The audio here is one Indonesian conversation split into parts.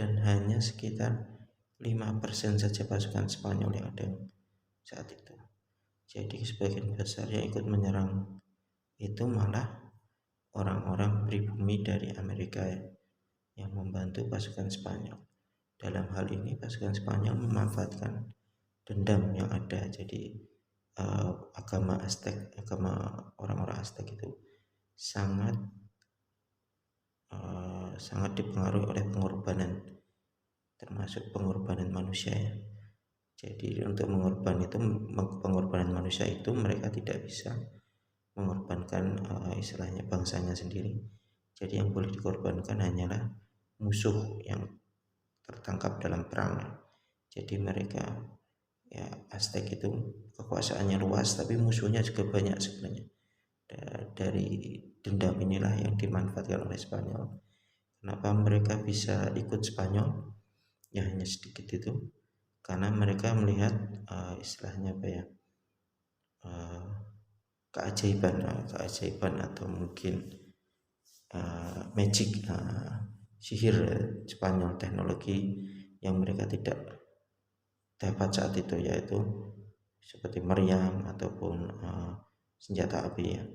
dan hanya sekitar 5% saja pasukan Spanyol yang ada saat itu. Jadi sebagian besar yang ikut menyerang itu malah orang-orang pribumi dari Amerika yang membantu pasukan Spanyol. Dalam hal ini pasukan Spanyol memanfaatkan dendam yang ada. Jadi agama Aztec, agama orang-orang Aztec itu sangat dipengaruhi oleh pengorbanan, termasuk pengorbanan manusia ya. Jadi untuk pengorbanan manusia itu mereka tidak bisa mengorbankan istilahnya bangsanya sendiri. Jadi yang boleh dikorbankan hanyalah musuh yang tertangkap dalam perang. Jadi mereka ya, Aztec itu kekuasaannya luas tapi musuhnya juga banyak sebenarnya. Dari dendam inilah yang dimanfaatkan oleh Spanyol. Kenapa mereka bisa ikut Spanyol? Ya hanya sedikit itu, karena mereka melihat istilahnya apa ya, keajaiban atau mungkin magic, sihir Spanyol, teknologi yang mereka tidak dapat saat itu, yaitu seperti meriam ataupun senjata api ya.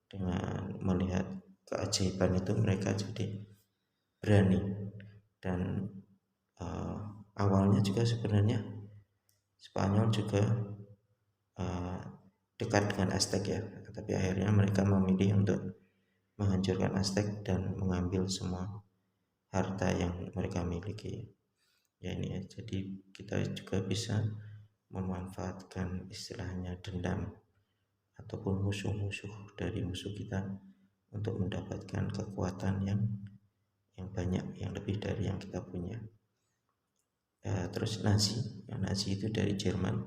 Dengan melihat keajaiban itu mereka jadi berani. Dan awalnya juga sebenarnya Spanyol juga dekat dengan Aztec ya, tapi akhirnya mereka memilih untuk menghancurkan Aztec dan mengambil semua harta yang mereka miliki ya. Ini ya, jadi kita juga bisa memanfaatkan istilahnya dendam ataupun musuh-musuh dari musuh kita untuk mendapatkan kekuatan yang banyak, yang lebih dari yang kita punya. Terus Nazi itu dari Jerman.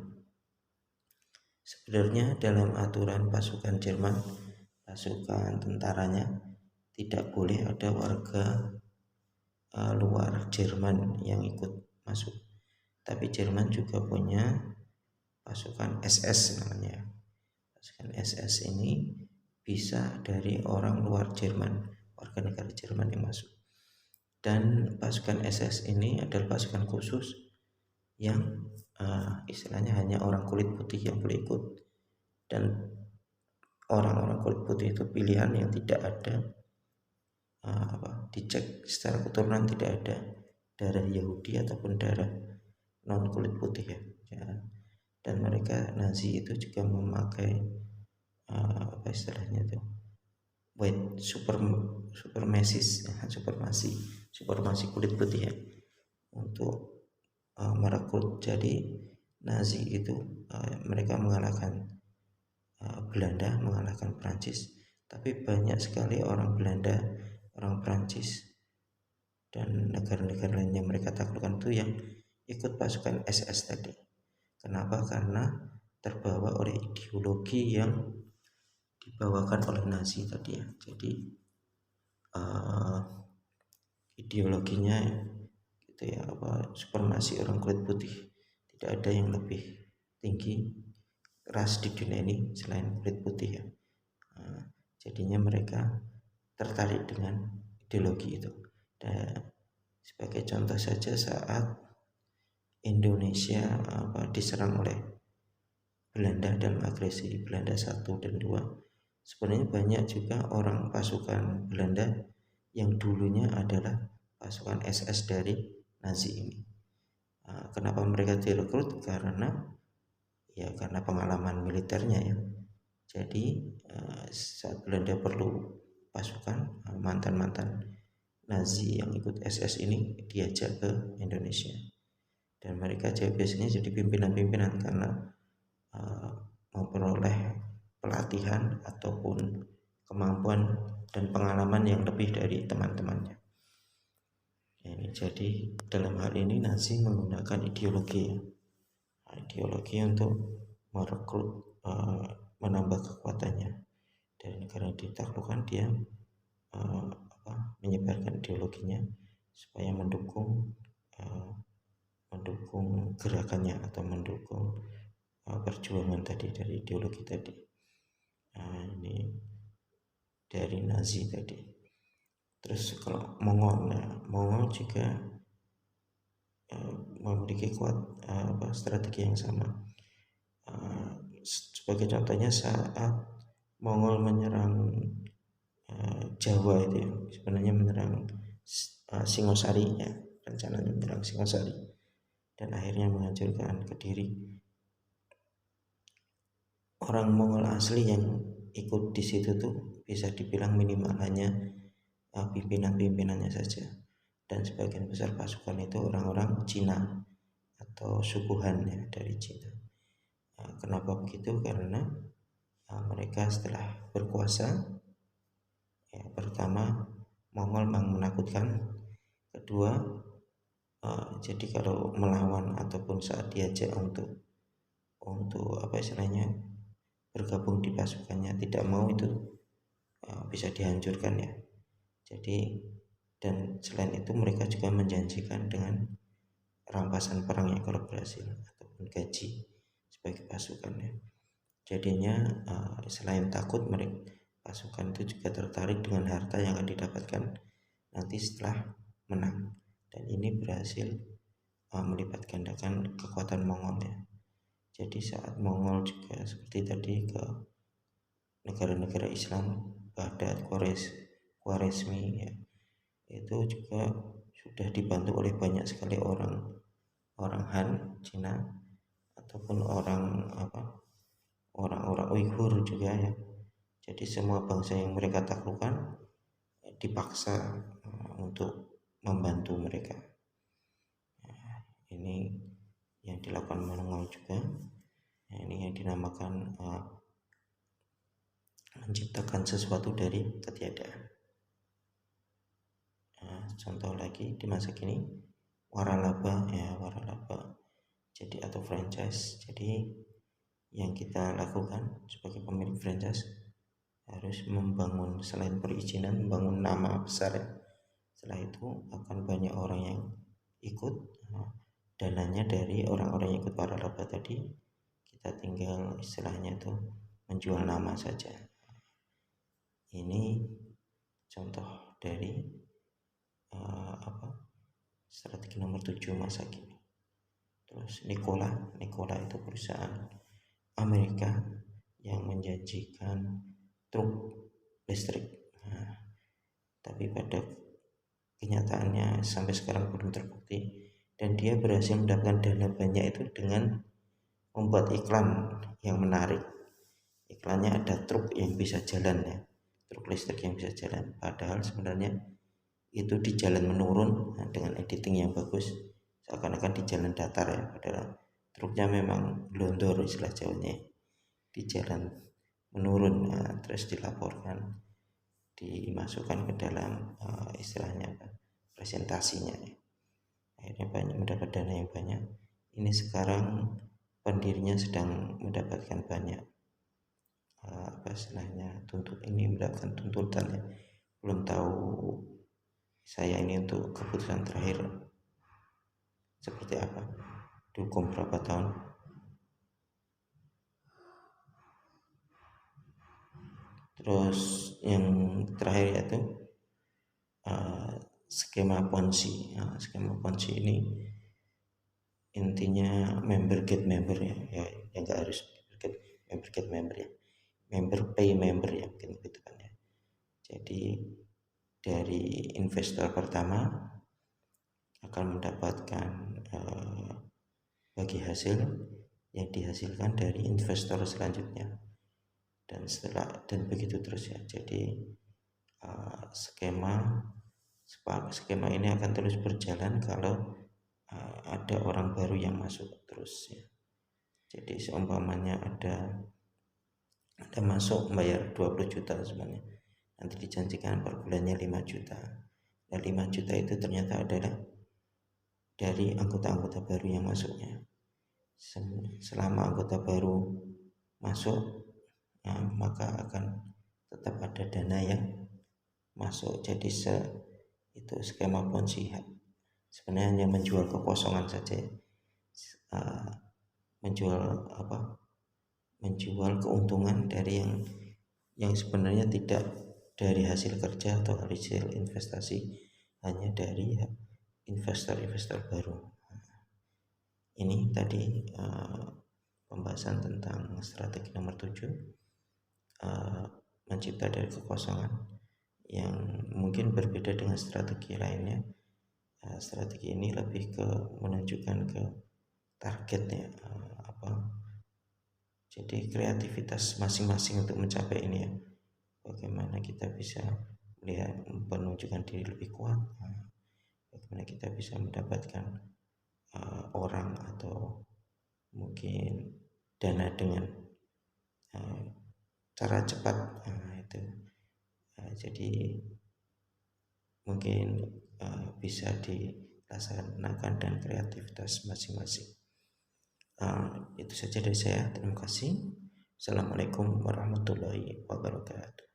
Sebenarnya dalam aturan pasukan Jerman, pasukan tentaranya tidak boleh ada warga luar Jerman yang ikut masuk. Tapi Jerman juga punya pasukan SS namanya. Pasukan SS ini bisa dari orang luar Jerman, warga negara Jerman yang masuk. Dan pasukan SS ini adalah pasukan khusus yang istilahnya hanya orang kulit putih yang boleh ikut. Dan orang-orang kulit putih itu pilihan yang tidak ada dicek secara keturunan, tidak ada darah Yahudi ataupun darah non kulit putih ya. Dan mereka Nazi itu juga memakai apa istilahnya itu, white supremasi kulit putih ya, untuk merekrut. Jadi Nazi itu mereka mengalahkan Belanda, mengalahkan Prancis, tapi banyak sekali orang Belanda, orang Prancis dan negara-negara lain yang mereka taklukkan itu yang ikut pasukan SS tadi. Kenapa? Karena terbawa oleh ideologi yang dibawakan oleh Nazi tadi ya. Jadi ideologinya gitu ya, supremasi orang kulit putih, tidak ada yang lebih tinggi ras di dunia ini selain kulit putih ya. Jadinya mereka tertarik dengan ideologi itu. Dan sebagai contoh saja, saat Indonesia diserang oleh Belanda dalam agresi Belanda 1 dan 2, sebenarnya banyak juga orang pasukan Belanda yang dulunya adalah pasukan SS dari Nazi ini. Kenapa mereka direkrut? Karena pengalaman militernya ya. Jadi saat Belanda perlu pasukan, mantan-mantan Nazi yang ikut SS ini diajak ke Indonesia, dan mereka biasanya jadi pimpinan-pimpinan karena memperoleh pelatihan ataupun kemampuan dan pengalaman yang lebih dari teman-temannya. Jadi dalam hal ini Nazi menggunakan ideologi untuk merekrut, menambah kekuatannya, dan karena ditaklukkan dia menyebarkan ideologinya supaya mendukung gerakannya atau mendukung perjuangan tadi dari ideologi tadi. Ini dari Nazi tadi. Terus kalau Mongol juga memiliki strategi yang sama. Sebagai contohnya saat Mongol menyerang Jawa itu ya, sebenarnya menyerang Singosari ya, rencananya menyerang Singosari dan akhirnya menghancurkan Kediri. Orang Mongol asli yang ikut di situ tuh bisa dibilang minimal hanya pimpinan-pimpinannya saja, dan sebagian besar pasukan itu orang-orang Cina atau suku Han ya, dari Cina. Kenapa begitu? Karena mereka setelah berkuasa, ya, pertama Mongol memang menakutkan, kedua jadi kalau melawan ataupun saat diajak untuk bergabung di pasukannya tidak mau, itu bisa dihancurkan ya. Jadi, dan selain itu mereka juga menjanjikan dengan rampasan perang yang kalau berhasil ataupun gaji sebagai pasukannya. Jadinya selain takut, mereka pasukan itu juga tertarik dengan harta yang akan didapatkan nanti setelah menang, dan ini berhasil melipat gandakan kekuatan Mongol ya. Jadi saat Mongol juga seperti tadi ke negara-negara Islam, Baghdad, Khwarizmi ya, itu juga sudah dibantu oleh banyak sekali orang Han Cina ataupun orang-orang Uighur juga ya. Jadi semua bangsa yang mereka taklukkan dipaksa untuk membantu mereka. Ini yang dilakukan Mongol juga. Ini yang dinamakan menciptakan sesuatu dari ketiadaan. Contoh lagi di masa kini, waralaba jadi atau franchise. Jadi yang kita lakukan sebagai pemilik franchise harus membangun, selain perizinan, membangun nama besar ya. Setelah itu akan banyak orang yang ikut, dananya dari orang-orang yang ikut waralaba tadi, kita tinggal istilahnya itu menjual nama saja. Ini contoh dari strategi nomor 7 masa kini. Terus Nikola itu perusahaan Amerika yang menjanjikan truk listrik. Tapi pada kenyataannya sampai sekarang belum terbukti, dan dia berhasil mendapatkan dana banyak itu dengan membuat iklan yang menarik. Iklannya ada truk yang bisa jalan ya, truk listrik yang bisa jalan, padahal sebenarnya itu di jalan menurun. Dengan editing yang bagus seakan-akan di jalan datar ya, padahal truknya memang glondor istilah Jawanya, di jalan menurun. Terus dilaporkan, dimasukkan ke dalam istilahnya presentasinya ya. Akhirnya banyak mendapat dana yang banyak. Ini sekarang pendirinya sedang mendapatkan banyak mendapatkan tuntutan ya. Belum tahu saya ini untuk keputusan terakhir seperti apa, dihukum berapa tahun. Terus yang terakhir yaitu skema Ponzi. Skema Ponzi ini intinya member get member ya, yang nggak harus member get member ya, member pay member ya, mungkin begitu kan ya. Jadi dari investor pertama akan mendapatkan bagi hasil yang dihasilkan dari investor selanjutnya, dan begitu terus ya. Jadi skema ini akan terus berjalan kalau ada orang baru yang masuk terus ya. Jadi seumpamanya ada masuk bayar 20 juta sebenarnya, nanti dijanjikan per bulannya 5 juta. Dan 5 juta itu ternyata adalah dari anggota-anggota baru yang masuknya. Selama anggota baru masuk, maka akan tetap ada dana yang masuk. Jadi itu skema Ponzi sebenarnya hanya menjual kekosongan saja, menjual keuntungan dari yang sebenarnya tidak dari hasil kerja atau hasil investasi, hanya dari investor baru. ini tadi pembahasan tentang strategi nomor 7, mencipta dari kekosongan, yang mungkin berbeda dengan strategi lainnya. Strategi ini lebih ke menunjukkan ke targetnya jadi kreativitas masing-masing untuk mencapai ini ya. Bagaimana kita bisa melihat menunjukkan diri lebih kuat, bagaimana kita bisa mendapatkan orang atau mungkin dana dengan cara cepat, itu. Jadi mungkin bisa dilaksanakan dan kreativitas masing-masing. Itu saja dari saya. Terima kasih. Assalamualaikum warahmatullahi wabarakatuh.